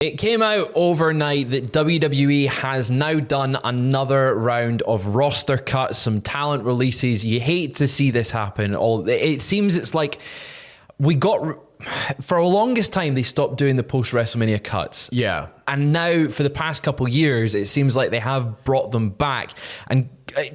It came out overnight that WWE has now done another round of roster cuts, some talent releases. You hate to see this happen. It seems it's like we got... For the longest time, they stopped doing the post-WrestleMania cuts. Yeah. And now, for the past couple of years, it seems like they have brought them back. And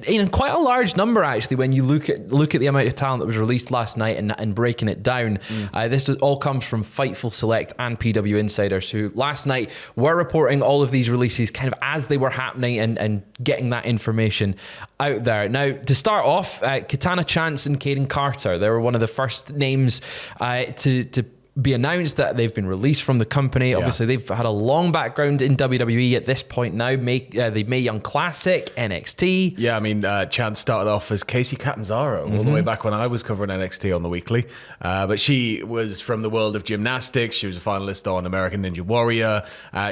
in quite a large number, actually, when you look at the amount of talent that was released last night and breaking it down. This all comes from Fightful Select and PW Insiders, who last night were reporting all of these releases kind of as they were happening and getting that information out there. Now, to start off, Katana Chance and Kaden Carter, they were one of the first names to be announced that they've been released from the company. Obviously, they've had a long background in WWE at this point now. The Mae Young Classic, NXT. Yeah, I mean, Chance started off as Casey Catanzaro all the way back when I was covering NXT on the weekly. But she was from the world of gymnastics. She was a finalist on American Ninja Warrior.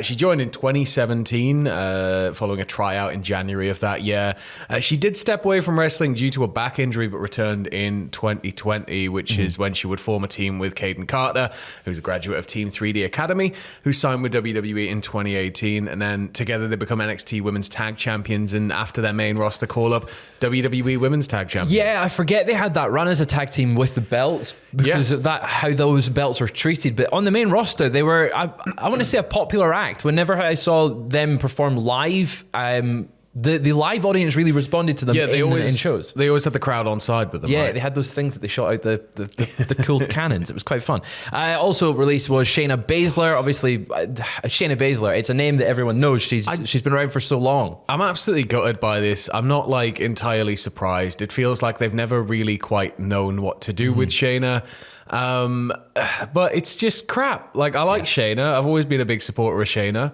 She joined in 2017 following a tryout in January of that year. She did step away from wrestling due to a back injury, but returned in 2020, which is when she would form a team with Kaden Carter, who's a graduate of Team 3D Academy, who signed with WWE in 2018. And then together they become NXT Women's Tag Champions. And after their main roster call-up, WWE Women's Tag Champions. Yeah, I forget they had that run as a tag team with the belts because of that, how those belts were treated. But on the main roster, they were, I want to say, a popular act. Whenever I saw them perform live, the live audience really responded to them in shows. They always had the crowd on side with them. Yeah, right? they had those things that they shot out the cool cannons. It was quite fun. Also released was ShainaBasler. Obviously, ShainaBasler, it's a name that everyone knows. She's been around for so long. I'm absolutely gutted by this. I'm not like entirely surprised. It feels like they've never really quite known what to do with Shayna. But it's just crap. Like, I like Shayna. I've always been a big supporter of Shayna.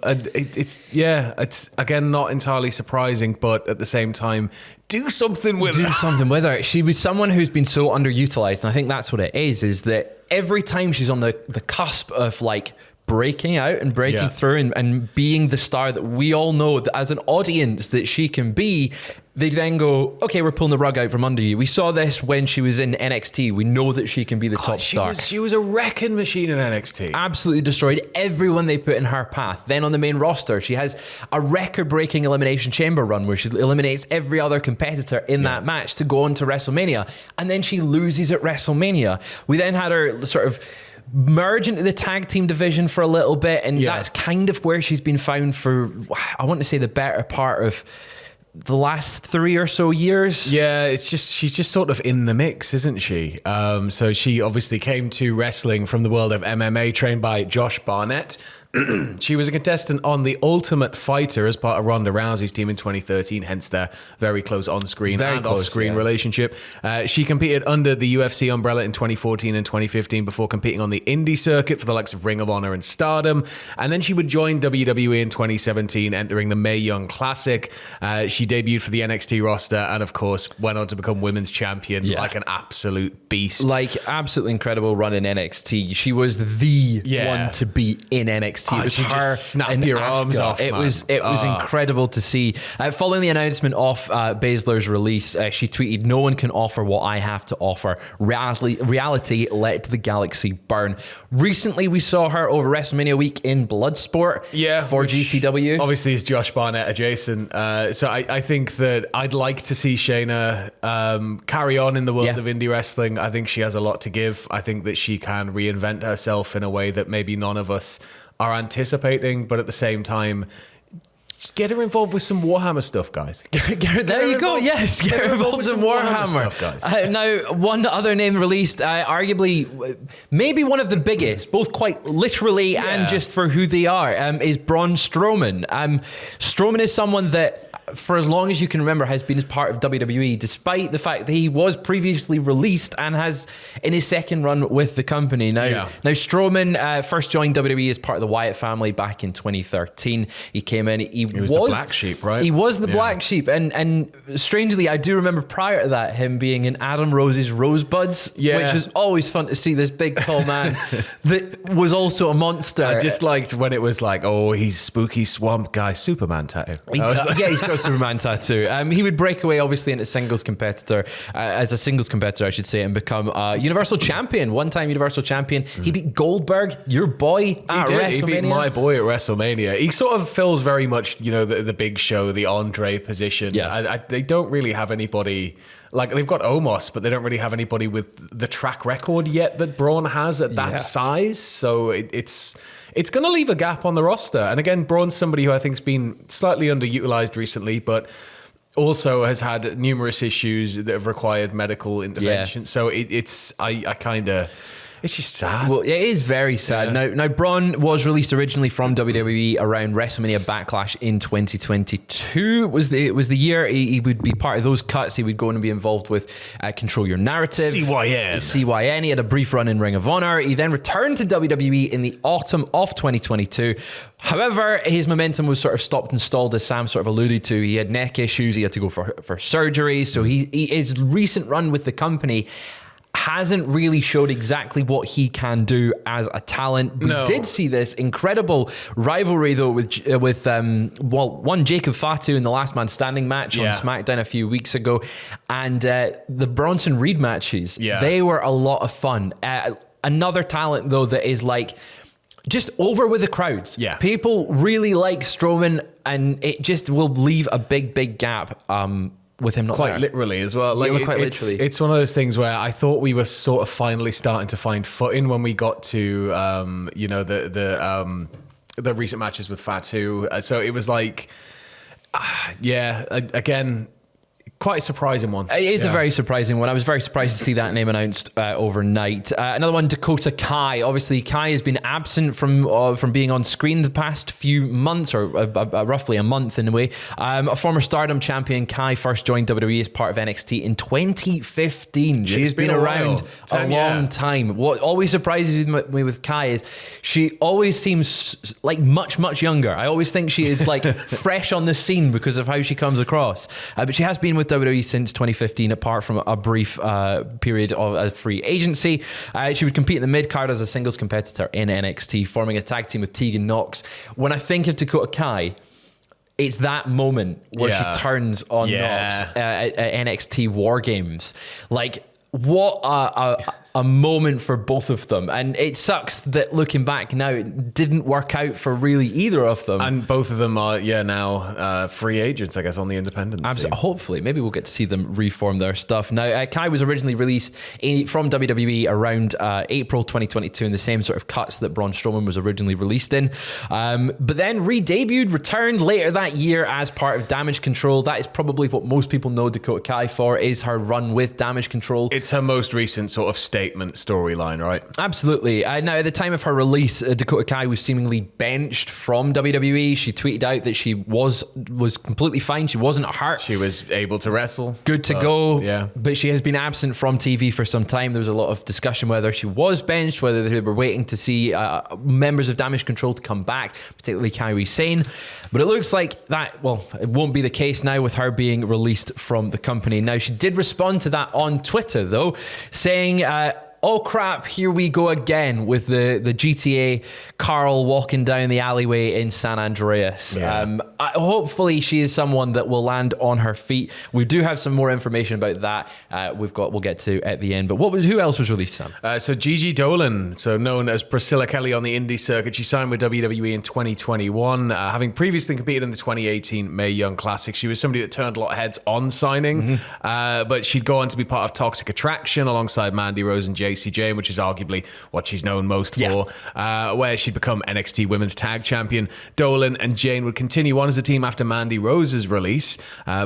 It's again not entirely surprising, but at the same time, do something with her. She was someone who's been so underutilized, and I think that's what it is that every time she's on the cusp of like breaking out and breaking through and being the star that we all know that as an audience that she can be, they then go, okay, we're pulling the rug out from under you. We saw this when she was in NXT. We know that she can be the top star. She was a wrecking machine in NXT. Absolutely destroyed everyone they put in her path. Then on the main roster, she has a record-breaking Elimination Chamber run where she eliminates every other competitor in that match to go on to WrestleMania. And then she loses at WrestleMania. We then had her sort of merge into the tag team division for a little bit, and that's kind of where she's been found for, I want to say, the better part of the last 3 or so years. Yeah, it's just, she's just sort of in the mix, isn't she? So she obviously came to wrestling from the world of MMA, trained by Josh Barnett. She was a contestant on The Ultimate Fighter as part of Ronda Rousey's team in 2013, hence their very close on-screen and off-screen relationship. She competed under the UFC umbrella in 2014 and 2015 before competing on the indie circuit for the likes of Ring of Honor and Stardom. And then she would join WWE in 2017, entering the Mae Young Classic. She debuted for the NXT roster and, of course, went on to become women's champion like an absolute beast. Like, absolutely incredible run in NXT. She was the one to beat in NXT. It was she her just snapped your arms off, It man. was incredible to see. Following the announcement of Basler's release, she tweeted, "No one can offer what I have to offer. Reality, let the galaxy burn." Recently, we saw her over WrestleMania week in Bloodsport for GCW. Obviously, it's Josh Barnett adjacent. So I think that I'd like to see Shayna carry on in the world of indie wrestling. I think she has a lot to give. I think that she can reinvent herself in a way that maybe none of us are anticipating, but at the same time, get her involved with some Warhammer stuff, guys. There you go. Yes, get her involved in Warhammer stuff, guys. Now, one other name released, arguably maybe one of the biggest, both quite literally and just for who they are, is Braun Strowman. Strowman is someone that, for as long as you can remember, has been as part of WWE, despite the fact that he was previously released and has in his second run with the company. Now Strowman first joined WWE as part of the Wyatt family back in 2013. He came in, he was the black sheep, right? He was the black sheep, and strangely, I do remember prior to that him being in Adam Rose's Rosebuds, which was always fun to see this big tall man that was also a monster. I just liked when it was like, oh, he's spooky swamp guy, Superman tattoo. He's got Superman tattoo. He would break away, obviously, into singles competitor, as a singles competitor, I should say, and become Universal Champion, one-time Universal Champion. He beat Goldberg, your boy, at WrestleMania. He beat my boy at WrestleMania. He sort of fills very much, the Big Show, the Andre position. Yeah. They don't really have anybody. Like, they've got Omos, but they don't really have anybody with the track record yet that Braun has at that size. So it's going to leave a gap on the roster. And again, Braun's somebody who I think's been slightly underutilized recently, but also has had numerous issues that have required medical intervention. So it's just sad. Well, it is very sad. Yeah. Now, Braun was released originally from WWE around WrestleMania Backlash in 2022. Was the year he would be part of those cuts. He would go and be involved with Control Your Narrative. CYN. He had a brief run in Ring of Honor. He then returned to WWE in the autumn of 2022. However, his momentum was sort of stopped and stalled, as Sam sort of alluded to. He had neck issues. He had to go for surgery. So his recent run with the company hasn't really showed exactly what he can do as a talent. We did see this incredible rivalry, though, with one Jacob Fatu in the Last Man Standing match on SmackDown a few weeks ago, and the Bronson Reed matches. Yeah. They were a lot of fun. Another talent, though, that is like just over with the crowds. Yeah. People really like Strowman, and it just will leave a big gap with him not quite there. Literally as well. Like, literally. It's one of those things where I thought we were sort of finally starting to find footing when we got to the recent matches with Fatu. So it was like, again, quite a surprising one. It is a very surprising one. I was very surprised to see that name announced overnight. Another one, Dakota Kai. Obviously, Kai has been absent from being on screen the past few months, or roughly a month in a way. A former Stardom champion, Kai first joined WWE as part of NXT in 2015. She's been around a long time. What always surprises me with Kai is she always seems like much younger. I always think she is like fresh on the scene because of how she comes across. But she has been with WWE since 2015, apart from a brief period of a free agency. She would compete in the mid-card as a singles competitor in NXT, forming a tag team with Tegan Nox. When I think of Dakota Kai, it's that moment where she turns on Nox at NXT War Games. Like, what a moment for both of them. And it sucks that looking back now, it didn't work out for really either of them. And both of them are, now free agents, I guess, on the independent scene. Hopefully. Maybe we'll get to see them reform their stuff. Now, Kai was originally released from WWE around April 2022 in the same sort of cuts that Braun Strowman was originally released in. But then re-debuted, returned later that year as part of Damage Control. That is probably what most people know Dakota Kai for, is her run with Damage Control. It's her most recent sort of statement storyline, right? Absolutely. Now, at the time of her release, Dakota Kai was seemingly benched from WWE. She tweeted out that she was completely fine. She wasn't hurt. She was able to wrestle. Good to go. Yeah. But she has been absent from TV for some time. There was a lot of discussion whether she was benched, whether they were waiting to see members of Damage Control to come back, particularly Kairi Sane. But it looks like that, it won't be the case now with her being released from the company. Now, she did respond to that on Twitter, though, saying, oh crap, here we go again with the GTA Carl walking down the alleyway in San Andreas. Yeah. Hopefully she is someone that will land on her feet. We do have some more information about that we'll get to at the end. But who else was released, Sam? So Gigi Dolan, so known as Priscilla Kelly on the indie circuit, she signed with WWE in 2021, having previously competed in the 2018 Mae Young Classic. She was somebody that turned a lot of heads on signing, but she'd go on to be part of Toxic Attraction alongside Mandy Rose and JC Jane, which is arguably what she's known most for, where she'd become NXT Women's Tag Champion. Dolan and Jane would continue on as a team after Mandy Rose's release,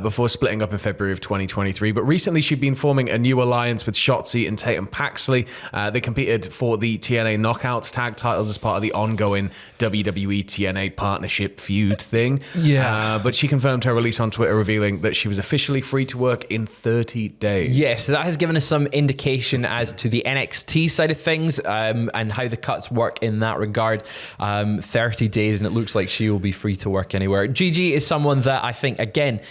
before splitting up in February of 2023. But recently she'd been forming a new alliance with Shotzi and Tatum Paxley. They competed for the TNA Knockouts tag titles as part of the ongoing WWE TNA partnership feud thing. But she confirmed her release on Twitter, revealing that she was officially free to work in 30 days. Yes, so that has given us some indication as to the NXT side of things, and how the cuts work in that regard. 30 days, and it looks like she will be free to work anywhere. Gigi is someone that I think, again,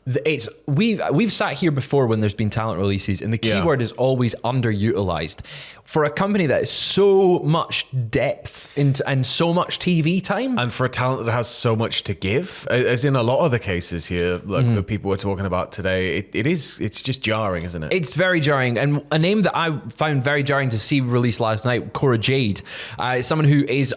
we've sat here before when there's been talent releases, and the keyword is always underutilized. For a company that is so much depth and so much TV time, and for a talent that has so much to give, as in a lot of the cases here, like the people we're talking about today, it's just jarring, isn't it? It's very jarring. And a name that I found very jarring to see released last night, Cora Jade, someone who is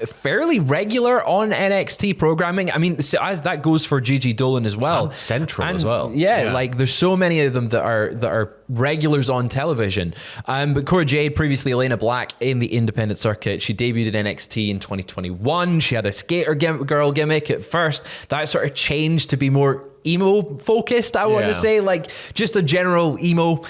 fairly regular on NXT programming. I mean, as that goes for Gigi Dolan as well, and Central as well. Yeah, like there's so many of them that are regulars on television. But Cora Jade, previously Elena Black in the independent circuit, she debuted in NXT in 2021. She had a skater girl gimmick at first. That sort of changed to be more emo focused, I want to say, like just a general emo.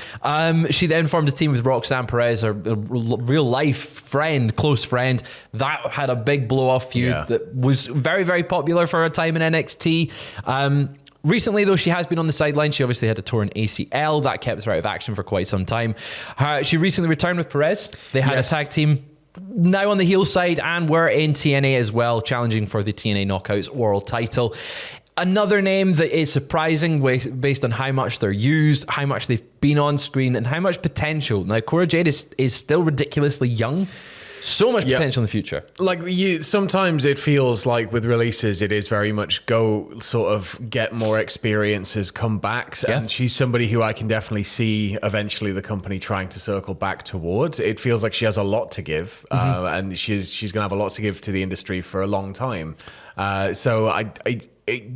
She then formed a team with Roxanne Perez, a real life friend, close friend. That had a big blow off feud that was very, very popular for her time in NXT. Recently, though, she has been on the sideline. She obviously had a torn ACL. That kept her out of action for quite some time. She recently returned with Perez. They had a tag team now on the heel side, and were in TNA as well, challenging for the TNA Knockouts World title. Another name that is surprising based on how much they're used, how much they've been on screen, and how much potential. Now, Cora Jade is still ridiculously young. So much potential in the future. Like sometimes it feels like with releases, it is very much go sort of get more experiences, come back. Yeah. And she's somebody who I can definitely see eventually the company trying to circle back towards. It feels like she has a lot to give, and she's going to have a lot to give to the industry for a long time. So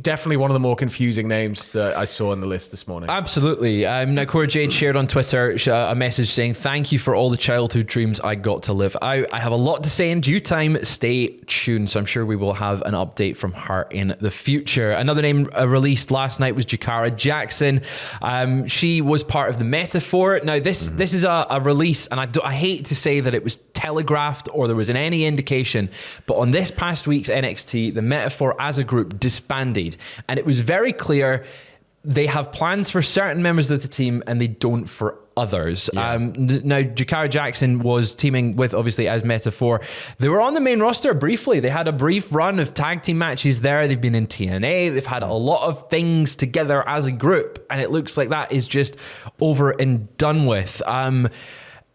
definitely one of the more confusing names that I saw on the list this morning. Absolutely. Now, Cora Jade shared on Twitter a message saying, "Thank you for all the childhood dreams I got to live. I have a lot to say in due time. Stay tuned." So I'm sure we will have an update from her in the future. Another name released last night was Jakara Jackson. She was part of the Metaphor. Now, this is a release, and I hate to say that it was telegraphed or there was any indication, but on this past week's NXT, the Metaphor as a group disbanded. And it was very clear they have plans for certain members of the team and they don't for others. Now, Jakara Jackson was teaming with, obviously, as Metaphor. They were on the main roster briefly. They had a brief run of tag team matches there. They've been in TNA. They've had a lot of things together as a group. And it looks like that is just over and done with.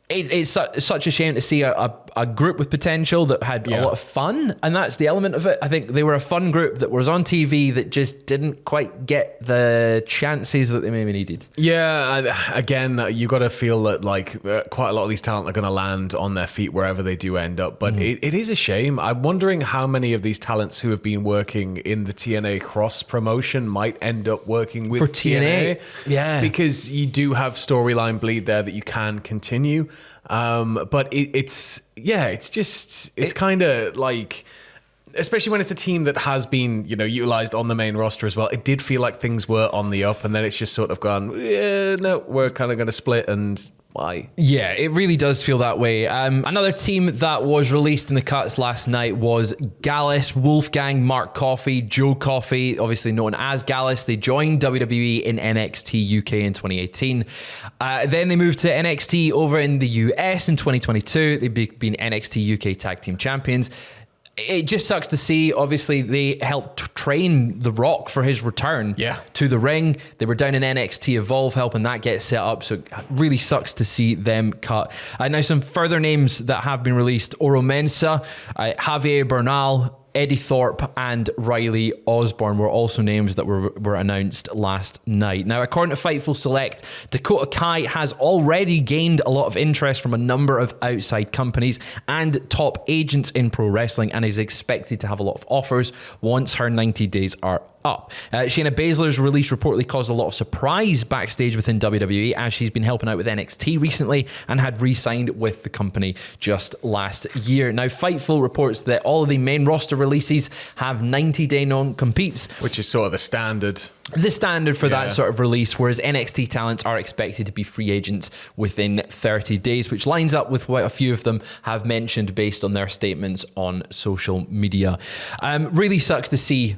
It's such a shame to see a group with potential that had a lot of fun, and that's the element of it. I think they were a fun group that was on TV that just didn't quite get the chances that they maybe needed. Yeah, again, you got to feel that like quite a lot of these talent are going to land on their feet wherever they do end up, but it is a shame. I'm wondering how many of these talents who have been working in the TNA cross promotion might end up working with for TNA. Yeah, because you do have storyline bleed there that you can continue. But it's kind of like, especially when it's a team that has been, utilized on the main roster as well. It did feel like things were on the up, and then it's just sort of gone, no, we're kind of going to split, and why? Yeah, it really does feel that way. Another team that was released in the cuts last night was Gallus, Wolfgang, Mark Coffey, Joe Coffey, obviously known as Gallus. They joined WWE in NXT UK in 2018. Then they moved to NXT over in the US in 2022. They've been NXT UK Tag Team Champions. It just sucks to see. Obviously, they helped train The Rock for his return to the ring. They were down in NXT Evolve helping that get set up. So it really sucks to see them cut. Now, some further names that have been released. Oro Mensah, Javier Bernal, Eddie Thorpe and Riley Osborne were also names that were announced last night. Now, according to Fightful Select, Dakota Kai has already gained a lot of interest from a number of outside companies and top agents in pro wrestling, and is expected to have a lot of offers once her 90 days are up. ShainaBasler's release reportedly caused a lot of surprise backstage within WWE, as she's been helping out with NXT recently and had re-signed with the company just last year. Now, Fightful reports that all of the main roster releases have 90-day non-competes, which is sort of the standard. The standard for that sort of release, whereas NXT talents are expected to be free agents within 30 days, which lines up with what a few of them have mentioned based on their statements on social media. Really sucks to see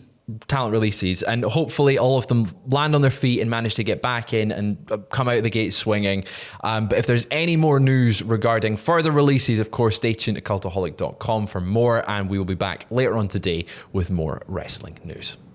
talent releases, and hopefully all of them land on their feet and manage to get back in and come out of the gate swinging. But if there's any more news regarding further releases, of course, stay tuned to cultaholic.com for more, and we will be back later on today with more wrestling news.